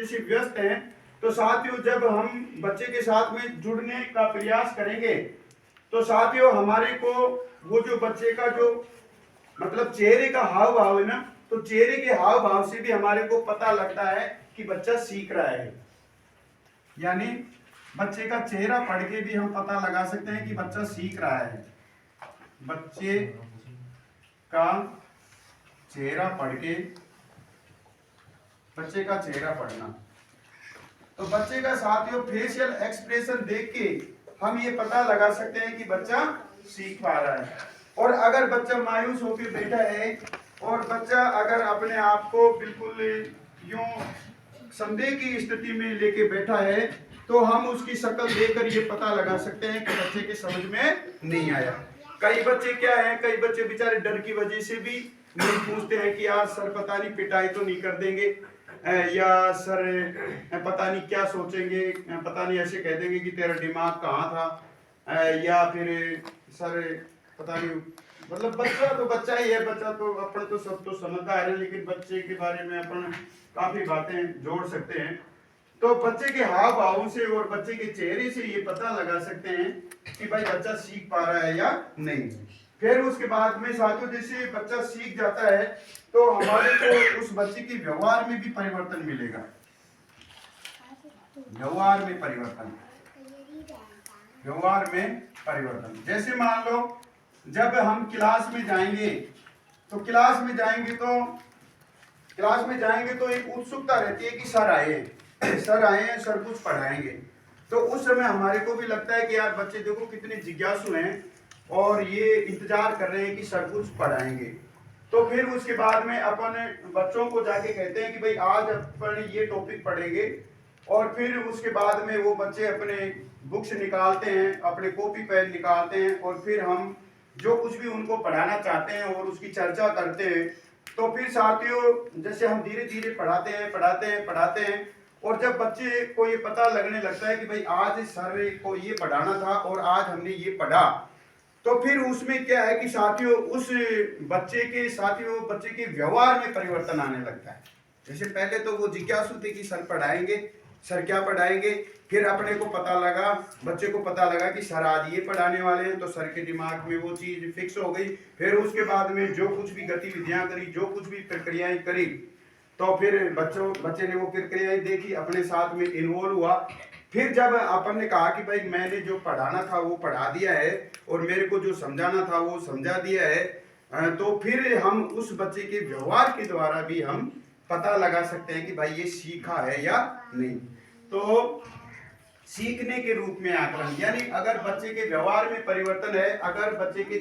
से व्यस्त हैं, तो साथियों जब हम बच्चे के साथ में जुड़ने का प्रयास करेंगे तो साथियों हमारे को वो जो बच्चे का जो मतलब चेहरे का हाव भाव है ना, तो चेहरे के हाव भाव से भी हमारे को पता लगता है कि बच्चा सीख रहा है। यानी बच्चे का चेहरा पढ़ के भी हम पता लगा सकते हैं कि बच्चा सीख रहा है। बच्चे का चेहरा पढ़ के, बच्चे का चेहरा पढ़ना, तो बच्चे का साथियों फेशियल एक्सप्रेशन देख के हम ये पता लगा सकते हैं कि बच्चा सीख पा रहा है। और अगर बच्चा मायूस होकर बैठा है और बच्चा अगर अपने आप को बिल्कुल यूं संदेह की स्थिति में लेके बैठा है, तो हम उसकी शक्ल देखकर ये पता लगा सकते हैं कि बच्चे के समझ में नहीं आया। कई बच्चे क्या है, कई बच्चे बेचारे डर की वजह से भी नहीं पूछते हैं कि यार सर पता नहीं पिटाई तो नहीं कर देंगे, या सर पता नहीं क्या सोचेंगे, पता नहीं ऐसे कह देंगे कि तेरा दिमाग कहाँ था, या फिर सर पता नहीं। मतलब बच्चा तो बच्चा ही है, बच्चा तो अपन तो सब तो समझदार है, लेकिन बच्चे के बारे में अपन काफी बातें जोड़ सकते हैं। तो बच्चे के हाव भावों से और बच्चे के चेहरे से ये पता लगा सकते हैं कि भाई बच्चा सीख पा रहा है या नहीं। फिर उसके बाद में साथियों जैसे बच्चा सीख जाता है तो हमारे को उस बच्चे के व्यवहार में भी परिवर्तन मिलेगा। व्यवहार में परिवर्तन, व्यवहार में परिवर्तन जैसे मान लो जब हम क्लास में जाएंगे तो क्लास में जाएंगे तो एक उत्सुकता रहती है कि सर आए हैं, सर कुछ पढ़ाएंगे। तो उस समय हमारे को भी लगता है कि यार बच्चे देखो कितने जिज्ञासु हैं और ये इंतजार कर रहे हैं कि सर कुछ पढ़ाएंगे। तो फिर उसके बाद में अपन बच्चों को जाके कहते हैं कि भाई आज अपन ये टॉपिक पढ़ेंगे, और फिर उसके बाद में वो बच्चे अपने बुक्स निकालते हैं, अपने कॉपी पेन निकालते हैं, और फिर हम जो कुछ भी उनको पढ़ाना चाहते हैं और उसकी चर्चा करते हैं। तो फिर साथियों जैसे हम धीरे धीरे पढ़ाते हैं और जब बच्चे को ये पता लगने लगता है कि भाई आज सर को ये पढ़ाना था और आज हमने ये पढ़ा, तो फिर उसमें क्या है कि साथियों उस बच्चे के व्यवहार में परिवर्तन आने लगता है। जैसे पहले तो वो जिज्ञासु थे कि सर पढ़ाएंगे, सर क्या पढ़ाएंगे, फिर अपने को पता लगा, बच्चे को पता लगा कि सर आज ये पढ़ाने वाले हैं, तो सर के दिमाग में वो चीज फिक्स हो गई। फिर उसके बाद में जो कुछ भी गतिविधियां करी, जो कुछ भी प्रक्रियाएं करी, तो फिर बच्चे ने वो प्रक्रियाएं देखी, अपने साथ में इन्वॉल्व हुआ। फिर जब अपन ने कहा कि भाई मैंने जो पढ़ाना था वो पढ़ा दिया है और मेरे को जो समझाना था वो समझा दिया है, तो फिर हम उस बच्चे के व्यवहार के द्वारा भी हम पता लगा सकते हैं कि भाई ये सीखा है या नहीं। तो सीखने के रूप में आकलन, यानी अगर बच्चे के व्यवहार में परिवर्तन है, अगर बच्चे के